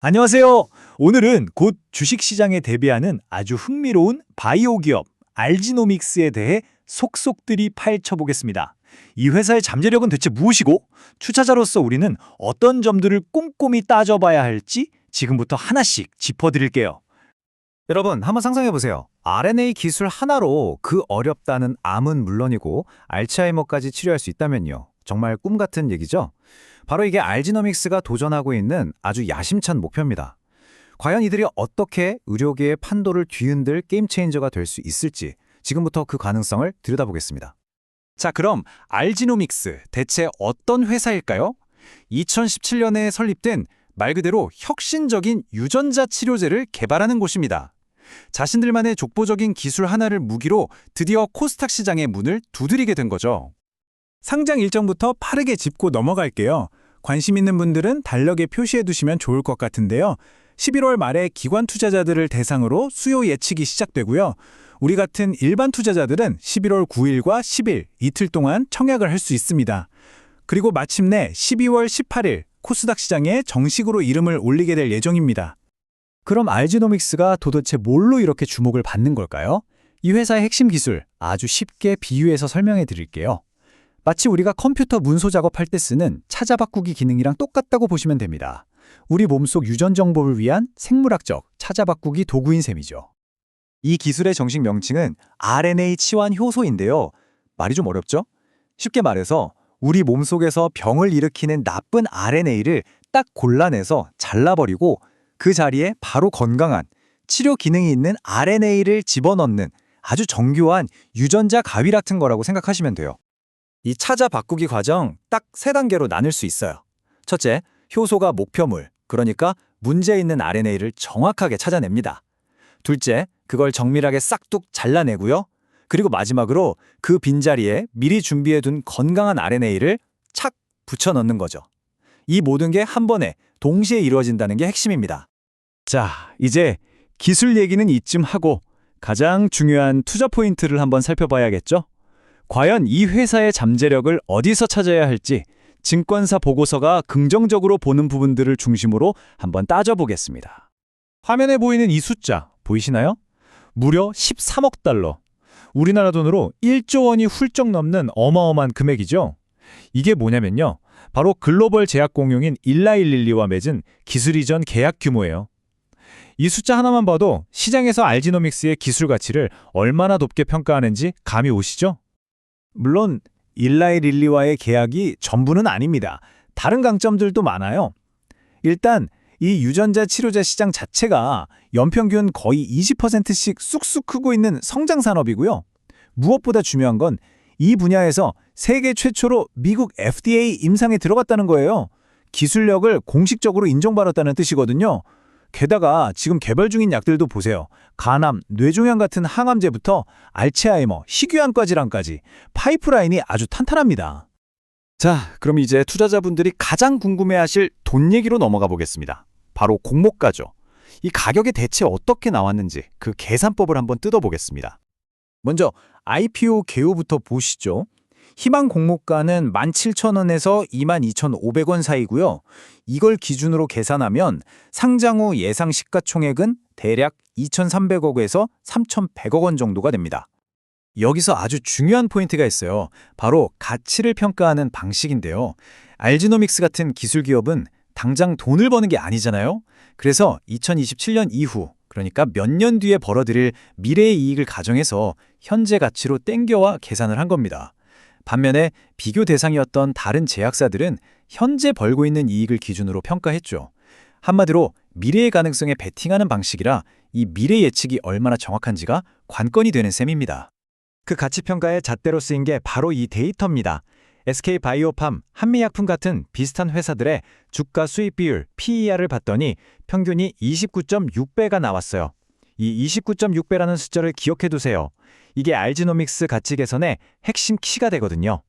안녕하세요. 오늘은 곧 주식시장에 대비하는 아주 흥미로운 바이오 기업 알지노믹스에 대해 속속들이 파헤쳐보겠습니다. 이 회사의 잠재력은 대체 무엇이고 투자자로서 우리는 어떤 점들을 꼼꼼히 따져봐야 할지 지금부터 하나씩 짚어드릴게요. 여러분, 한번 상상해보세요. RNA 기술 하나로 그 어렵다는 암은 물론이고 알츠하이머까지 치료할 수 있다면요. 정말 꿈 같은 얘기죠? 바로 이게 알지노믹스가 도전하고 있는 아주 야심찬 목표입니다. 과연 이들이 어떻게 의료계의 판도를 뒤흔들 게임 체인저가 될 수 있을지 지금부터 그 가능성을 들여다보겠습니다. 자, 그럼 알지노믹스 대체 어떤 회사일까요? 2017년에 설립된 말 그대로 혁신적인 유전자 치료제를 개발하는 곳입니다. 자신들만의 족보적인 기술 하나를 무기로 드디어 코스닥 시장의 문을 두드리게 된 거죠. 상장 일정부터 빠르게 짚고 넘어갈게요. 관심 있는 분들은 달력에 표시해 두시면 좋을 것 같은데요. 11월 말에 기관 투자자들을 대상으로 수요 예측이 시작되고요. 우리 같은 일반 투자자들은 11월 9일과 10일 이틀 동안 청약을 할 수 있습니다. 그리고 마침내 12월 18일 코스닥 시장에 정식으로 이름을 올리게 될 예정입니다. 그럼 알지노믹스가 도대체 뭘로 이렇게 주목을 받는 걸까요? 이 회사의 핵심 기술 아주 쉽게 비유해서 설명해 드릴게요. 마치 우리가 컴퓨터 문서 작업할 때 쓰는 찾아 바꾸기 기능이랑 똑같다고 보시면 됩니다. 우리 몸속 유전 정보를 위한 생물학적 찾아 바꾸기 도구인 셈이죠. 이 기술의 정식 명칭은 RNA 치환 효소인데요. 말이 좀 어렵죠? 쉽게 말해서 우리 몸속에서 병을 일으키는 나쁜 RNA를 딱 골라내서 잘라버리고 그 자리에 바로 건강한 치료 기능이 있는 RNA를 집어넣는 아주 정교한 유전자 가위 같은 거라고 생각하시면 돼요. 이 찾아 바꾸기 과정 딱 세 단계로 나눌 수 있어요. 첫째, 효소가 목표물, 그러니까 문제 있는 RNA를 정확하게 찾아냅니다. 둘째, 그걸 정밀하게 싹둑 잘라내고요. 그리고 마지막으로 그 빈자리에 미리 준비해둔 건강한 RNA를 착 붙여넣는 거죠. 이 모든 게 한 번에 동시에 이루어진다는 게 핵심입니다. 자, 이제 기술 얘기는 이쯤 하고 가장 중요한 투자 포인트를 한번 살펴봐야겠죠? 과연 이 회사의 잠재력을 어디서 찾아야 할지 증권사 보고서가 긍정적으로 보는 부분들을 중심으로 한번 따져보겠습니다. 화면에 보이는 이 숫자 보이시나요? 무려 13억 달러. 우리나라 돈으로 1조 원이 훌쩍 넘는 어마어마한 금액이죠. 이게 뭐냐면요. 바로 글로벌 제약 공룡인 일라일릴리와 맺은 기술 이전 계약 규모예요. 이 숫자 하나만 봐도 시장에서 알지노믹스의 기술 가치를 얼마나 높게 평가하는지 감이 오시죠? 물론 일라이릴리와의 계약이 전부는 아닙니다. 다른 강점들도 많아요. 일단 이 유전자 치료제 시장 자체가 연평균 거의 20%씩 쑥쑥 크고 있는 성장 산업이고요. 무엇보다 중요한 건 이 분야에서 세계 최초로 미국 FDA 임상에 들어갔다는 거예요. 기술력을 공식적으로 인정받았다는 뜻이거든요. 게다가 지금 개발 중인 약들도 보세요. 간암, 뇌종양 같은 항암제부터 알츠하이머, 희귀암과 질환까지 파이프라인이 아주 탄탄합니다. 자, 그럼 이제 투자자분들이 가장 궁금해하실 돈 얘기로 넘어가 보겠습니다. 바로 공모가죠. 이 가격이 대체 어떻게 나왔는지 그 계산법을 한번 뜯어보겠습니다. 먼저 IPO 개요부터 보시죠. 희망 공모가는 17,000원에서 22,500원 사이고요. 이걸 기준으로 계산하면 상장 후 예상 시가총액은 대략 2,300억에서 3,100억 원 정도가 됩니다. 여기서 아주 중요한 포인트가 있어요. 바로 가치를 평가하는 방식인데요. 알지노믹스 같은 기술 기업은 당장 돈을 버는 게 아니잖아요. 그래서 2027년 이후, 그러니까 몇 년 뒤에 벌어들일 미래의 이익을 가정해서 현재 가치로 땡겨와 계산을 한 겁니다. 반면에 비교 대상이었던 다른 제약사들은 현재 벌고 있는 이익을 기준으로 평가했죠. 한마디로 미래의 가능성에 베팅하는 방식이라 이 미래 예측이 얼마나 정확한지가 관건이 되는 셈입니다. 그 가치 평가의 잣대로 쓰인 게 바로 이 데이터입니다. SK바이오팜, 한미약품 같은 비슷한 회사들의 주가 수익 비율 PER을 봤더니 평균이 29.6배가 나왔어요. 이 29.6배라는 숫자를 기억해 두세요. 이게 알지노믹스 가치 개선의 핵심 키가 되거든요.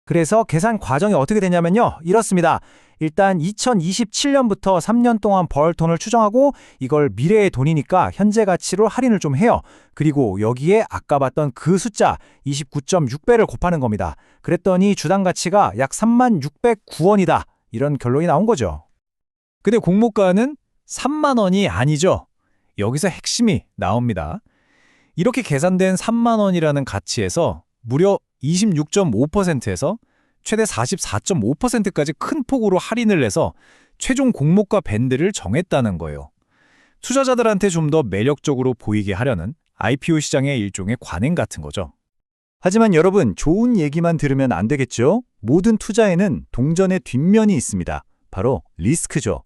그래서 계산 과정이 어떻게 되냐면요. 이렇습니다. 일단 2027년부터 3년 동안 벌 돈을 추정하고 이걸 미래의 돈이니까 현재 가치로 할인을 좀 해요. 그리고 여기에 아까 봤던 그 숫자 29.6배를 곱하는 겁니다. 그랬더니 주당 가치가 약 3609원이다. 이런 결론이 나온 거죠. 근데 공모가는 3만 원이 아니죠. 여기서 핵심이 나옵니다. 이렇게 계산된 3만 원이라는 가치에서 무려 26.5%에서 최대 44.5%까지 큰 폭으로 할인을 해서 최종 공모가 밴드를 정했다는 거예요. 투자자들한테 좀 더 매력적으로 보이게 하려는 IPO 시장의 일종의 관행 같은 거죠. 하지만 여러분, 좋은 얘기만 들으면 안 되겠죠? 모든 투자에는 동전의 뒷면이 있습니다. 바로 리스크죠.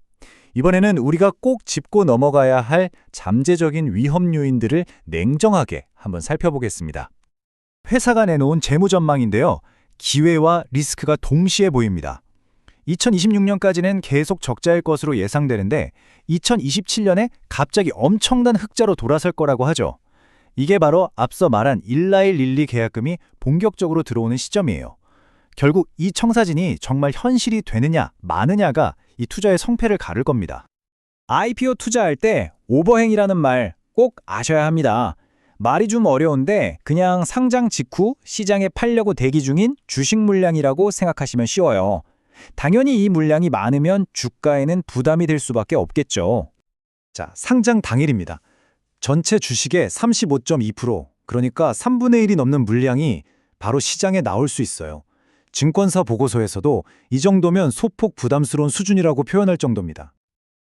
이번에는 우리가 꼭 짚고 넘어가야 할 잠재적인 위험 요인들을 냉정하게 한번 살펴보겠습니다. 회사가 내놓은 재무 전망인데요. 기회와 리스크가 동시에 보입니다. 2026년까지는 계속 적자일 것으로 예상되는데 2027년에 갑자기 엄청난 흑자로 돌아설 거라고 하죠. 이게 바로 앞서 말한 19112 계약금이 본격적으로 들어오는 시점이에요. 결국 이 청사진이 정말 현실이 되느냐 마느냐가 이 투자의 성패를 가를 겁니다. IPO 투자할 때 오버행이라는 말 꼭 아셔야 합니다. 말이 좀 어려운데 그냥 상장 직후 시장에 팔려고 대기 중인 주식 물량이라고 생각하시면 쉬워요. 당연히 이 물량이 많으면 주가에는 부담이 될 수밖에 없겠죠. 자, 상장 당일입니다. 전체 주식의 35.2%, 그러니까 3분의 1이 넘는 물량이 바로 시장에 나올 수 있어요. 증권사 보고서에서도 이 정도면 소폭 부담스러운 수준이라고 표현할 정도입니다.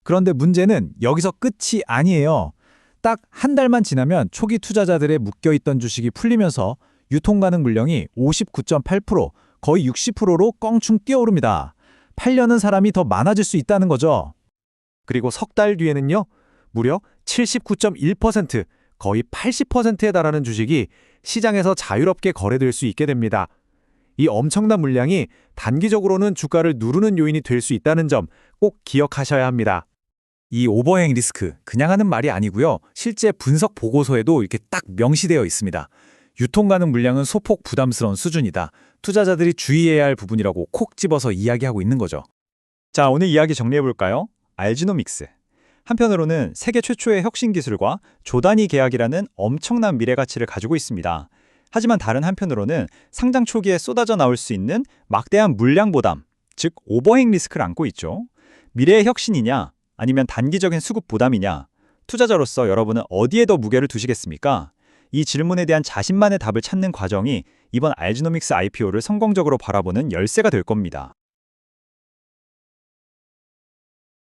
그런데 문제는 여기서 끝이 아니에요. 딱 한 달만 지나면 초기 투자자들의 묶여있던 주식이 풀리면서 유통 가능 물량이 59.8%, 거의 60%로 껑충 뛰어오릅니다. 팔려는 사람이 더 많아질 수 있다는 거죠. 그리고 석 달 뒤에는요, 무려 79.1%, 거의 80%에 달하는 주식이 시장에서 자유롭게 거래될 수 있게 됩니다. 이 엄청난 물량이 단기적으로는 주가를 누르는 요인이 될 수 있다는 점 꼭 기억하셔야 합니다. 이 오버행 리스크 그냥 하는 말이 아니고요. 실제 분석 보고서에도 이렇게 딱 명시되어 있습니다. 유통 가능 물량은 소폭 부담스러운 수준이다. 투자자들이 주의해야 할 부분이라고 콕 집어서 이야기하고 있는 거죠. 자, 오늘 이야기 정리해볼까요? 알지노믹스. 한편으로는 세계 최초의 혁신 기술과 조단위 계약이라는 엄청난 미래 가치를 가지고 있습니다. 하지만 다른 한편으로는 상장 초기에 쏟아져 나올 수 있는 막대한 물량 부담, 즉 오버행 리스크를 안고 있죠. 미래의 혁신이냐, 아니면 단기적인 수급 부담이냐, 투자자로서 여러분은 어디에 더 무게를 두시겠습니까? 이 질문에 대한 자신만의 답을 찾는 과정이 이번 알지노믹스 IPO를 성공적으로 바라보는 열쇠가 될 겁니다.